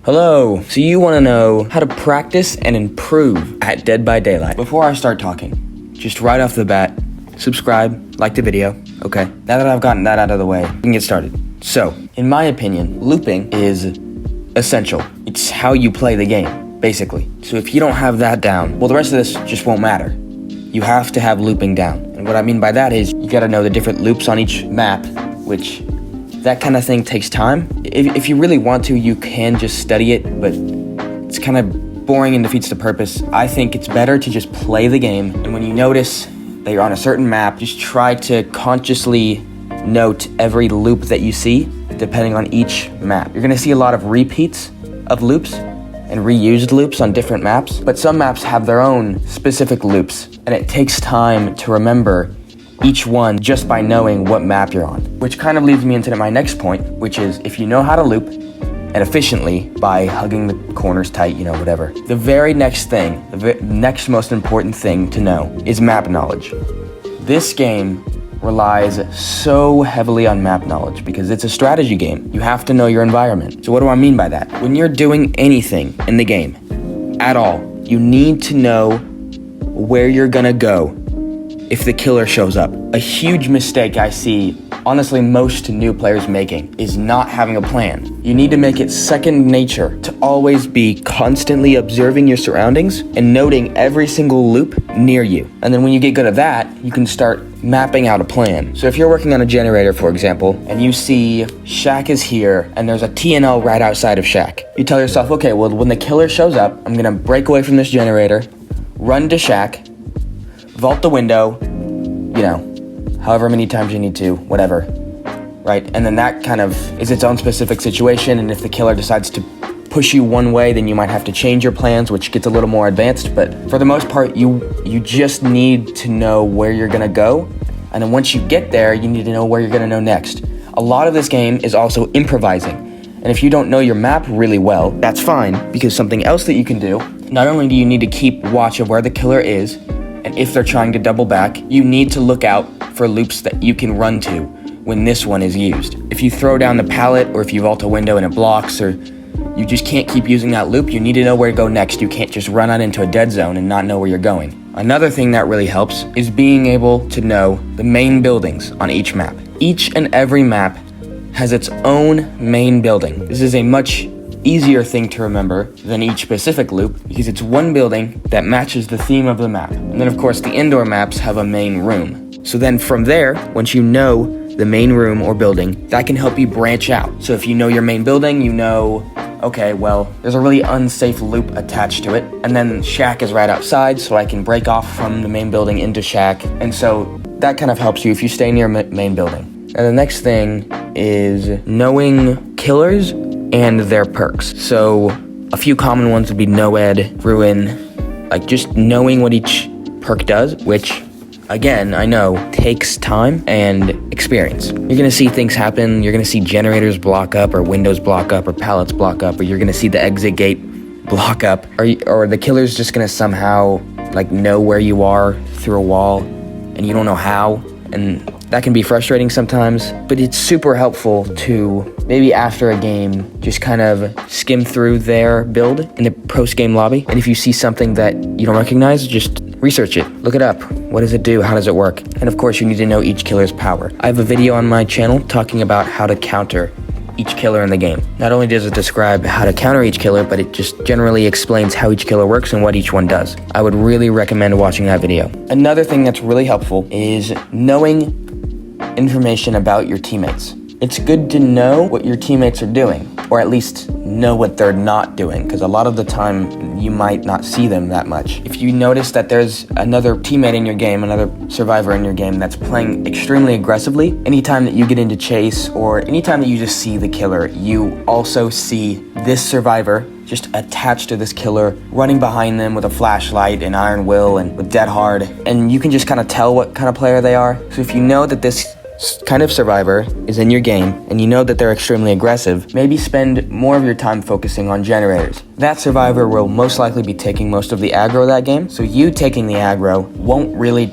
Hello! So you want to know how to practice and improve at Dead by Daylight. Before I start talking, just right off the bat, subscribe, like the video. Okay, now that I've gotten that out of the way, we can get started. So, in my opinion, looping is essential. It's how you play the game, basically. So if you don't have that down, well, the rest of this just won't matter. You have to have looping down. And what I mean by that is you gotta know the different loops on each map, which that kind of thing takes time. If you really want to, you can just study it, but it's kind of boring and defeats the purpose. I think it's better to just play the game, and when you notice that you're on a certain map, just try to consciously note every loop that you see, depending on each map. You're gonna see a lot of repeats of loops and reused loops on different maps, but some maps have their own specific loops, and it takes time to remember each one just by knowing what map you're on. Which kind of leads me into my next point, which is if you know how to loop, and efficiently by hugging the corners tight, whatever. The very next thing, the next most important thing to know is map knowledge. This game relies so heavily on map knowledge because it's a strategy game. You have to know your environment. So what do I mean by that? When you're doing anything in the game at all, you need to know where you're gonna go if the killer shows up. A huge mistake I see, honestly, most new players making is not having a plan. You need to make it second nature to always be constantly observing your surroundings and noting every single loop near you. And then when you get good at that, you can start mapping out a plan. So if you're working on a generator, for example, and you see Shack is here and there's a TNL right outside of Shack, you tell yourself, okay, well, when the killer shows up, I'm gonna break away from this generator, run to Shack, vault the window, however many times you need to, whatever, right? And then that kind of is its own specific situation, and if the killer decides to push you one way, then you might have to change your plans, which gets a little more advanced, but for the most part, you just need to know where you're gonna go, and then once you get there, you need to know where you're gonna know next. A lot of this game is also improvising, and if you don't know your map really well, that's fine, because something else that you can do, not only do you need to keep watch of where the killer is, and if they're trying to double back, you need to look out for loops that you can run to when this one is used. If you throw down the pallet, or if you vault a window and it blocks, or you just can't keep using that loop, you need to know where to go next. You can't just run out into a dead zone and not know where you're going. Another thing that really helps is being able to know the main buildings on each map. Each and every map has its own main building. This is a much easier thing to remember than each specific loop because it's one building that matches the theme of the map. And then of course the indoor maps have a main room. So then from there, once you know the main room or building, that can help you branch out. So if you know your main building, you know, okay, well, there's a really unsafe loop attached to it. And then Shack is right outside, so I can break off from the main building into Shack. And so that kind of helps you if you stay near main building. And the next thing is knowing killers and their perks. So a few common ones would be No-Ed, Ruin, like just knowing what each perk does, which again, I know takes time and experience. You're gonna see things happen, you're gonna see generators block up, or windows block up, or pallets block up, or you're gonna see the exit gate block up, or the killer's just gonna somehow know where you are through a wall, and you don't know how, and that can be frustrating sometimes, but it's super helpful to maybe after a game, just kind of skim through their build in the post-game lobby. And if you see something that you don't recognize, just research it, look it up. What does it do? How does it work? And of course, you need to know each killer's power. I have a video on my channel talking about how to counter each killer in the game. Not only does it describe how to counter each killer, but it just generally explains how each killer works and what each one does. I would really recommend watching that video. Another thing that's really helpful is knowing information about your teammates. It's good to know what your teammates are doing, or at least know what they're not doing, because a lot of the time you might not see them that much. If you notice that there's another teammate in your game, another survivor in your game that's playing extremely aggressively, anytime that you get into chase, or anytime that you just see the killer, you also see this survivor just attached to this killer, running behind them with a flashlight and iron will and with dead hard, and you can just kind of tell what kind of player they are. So if you know that this kind of survivor is in your game and you know that they're extremely aggressive, maybe spend more of your time focusing on generators. That survivor will most likely be taking most of the aggro that game, so you taking the aggro won't really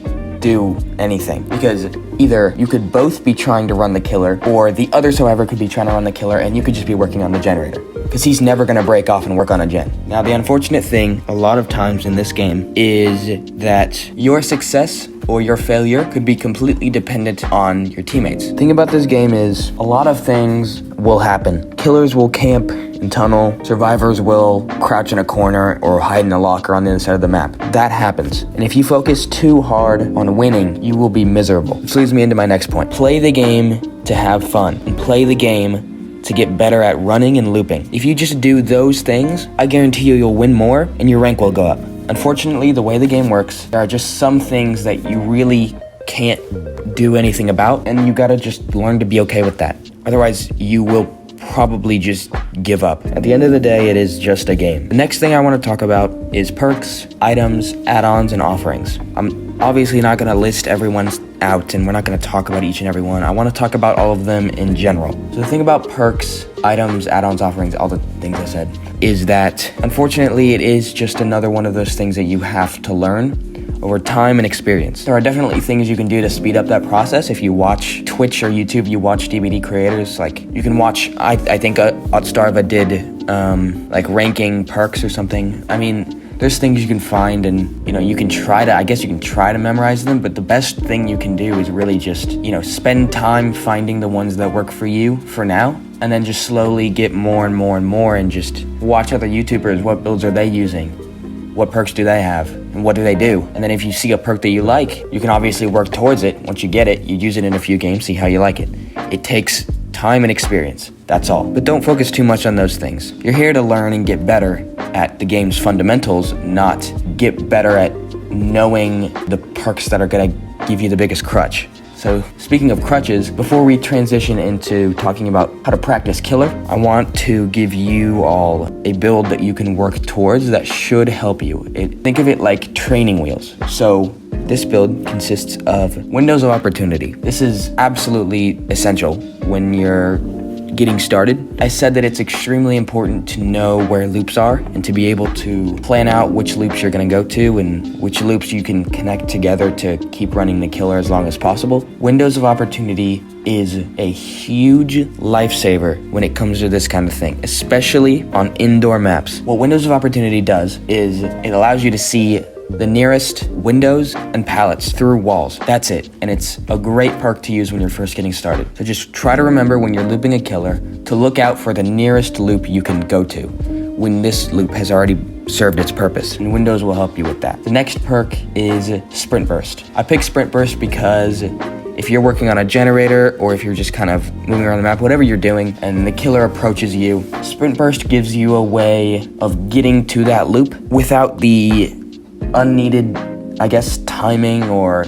do anything, because either you could both be trying to run the killer, or the other survivor could be trying to run the killer and you could just be working on the generator. because he's never going to break off and work on a gen. Now, the unfortunate thing a lot of times in this game is that your success or your failure could be completely dependent on your teammates. The thing about this game is a lot of things will happen. Killers will camp and tunnel, survivors will crouch in a corner or hide in a locker on the other side of the map. That happens. And if you focus too hard on winning, you will be miserable. Which leads me into my next point. Play the game to have fun, and play the game to get better at running and looping. If you just do those things, I guarantee you'll win more and your rank will go up. Unfortunately, the way the game works, there are just some things that you really can't do anything about, and you gotta just learn to be okay with that. Otherwise, you will probably just give up. At the end of the day, it is just a game. The next thing I want to talk about is perks, items, add-ons, and offerings. I'm obviously not going to list everyone's out, and we're not going to talk about each and every one. I want to talk about all of them in general. So the thing about perks, items, add-ons, offerings, all the things I said, is that unfortunately it is just another one of those things that you have to learn over time and experience. There are definitely things you can do to speed up that process. If you watch Twitch or YouTube, you watch DBD creators, like you can watch, I think Otstarva did like ranking perks or something. I mean, there's things you can find, and you can try to memorize them, but the best thing you can do is really just spend time finding the ones that work for you for now, and then just slowly get more and more and more, and just watch other YouTubers. What builds are they using? What perks do they have? And what do they do? And then if you see a perk that you like, you can obviously work towards it. Once you get it, you use it in a few games, see how you like it. It takes time and experience, that's all. But don't focus too much on those things. You're here to learn and get better at the game's fundamentals, not get better at knowing the perks that are gonna give you the biggest crutch. So speaking of crutches, before we transition into talking about how to practice killer, I want to give you all a build that you can work towards that should help you. Think of it like training wheels. So this build consists of windows of opportunity. This is absolutely essential when you're getting started. I said that it's extremely important to know where loops are and to be able to plan out which loops you're going to go to and which loops you can connect together to keep running the killer as long as possible. Windows of opportunity is a huge lifesaver when it comes to this kind of thing, especially on indoor maps. What windows of opportunity does is it allows you to see the nearest windows and pallets through walls. That's it. And it's a great perk to use when you're first getting started. So just try to remember when you're looping a killer to look out for the nearest loop you can go to when this loop has already served its purpose, and Windows will help you with that. The next perk is Sprint Burst. I picked Sprint Burst because if you're working on a generator or if you're just kind of moving around the map, whatever you're doing, and the killer approaches you, Sprint Burst gives you a way of getting to that loop without the unneeded, timing or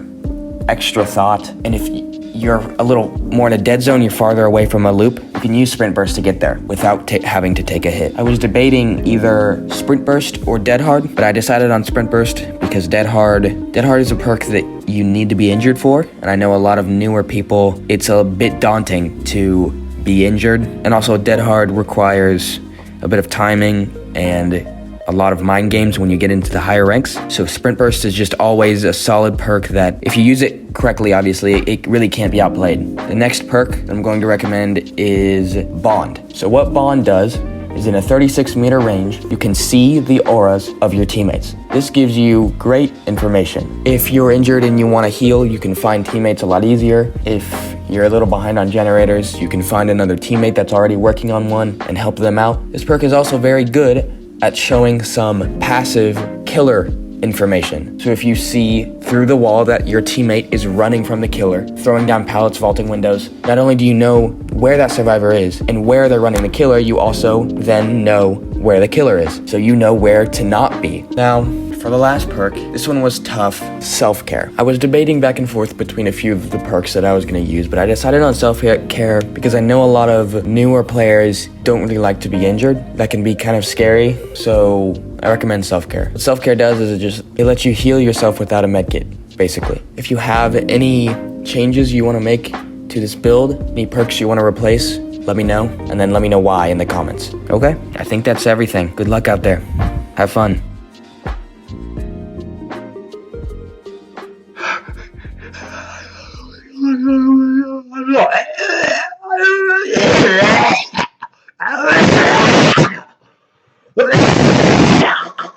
extra thought. And if you're a little more in a dead zone, you're farther away from a loop, you can use Sprint Burst to get there without having to take a hit. I was debating either Sprint Burst or Dead Hard, but I decided on Sprint Burst because Dead Hard is a perk that you need to be injured for, and I know a lot of newer people, it's a bit daunting to be injured, and also Dead Hard requires a bit of timing and a lot of mind games when you get into the higher ranks. So Sprint Burst is just always a solid perk that if you use it correctly, obviously, it really can't be outplayed. The next perk that I'm going to recommend is Bond. So what Bond does is in a 36-meter range, you can see the auras of your teammates. This gives you great information. If you're injured and you want to heal, you can find teammates a lot easier. If you're a little behind on generators, you can find another teammate that's already working on one and help them out. This perk is also very good at showing some passive killer information. So if you see through the wall that your teammate is running from the killer, throwing down pallets, vaulting windows, not only do you know where that survivor is and where they're running the killer, you also then know where the killer is. So you know where to not be. Now, for the last perk, this one was tough, self-care. I was debating back and forth between a few of the perks that I was going to use, but I decided on self-care because I know a lot of newer players don't really like to be injured. That can be kind of scary, so I recommend self-care. What self-care does is it lets you heal yourself without a medkit, basically. If you have any changes you want to make to this build, any perks you want to replace, let me know, and then let me know why in the comments, okay? I think that's everything. Good luck out there. Have fun.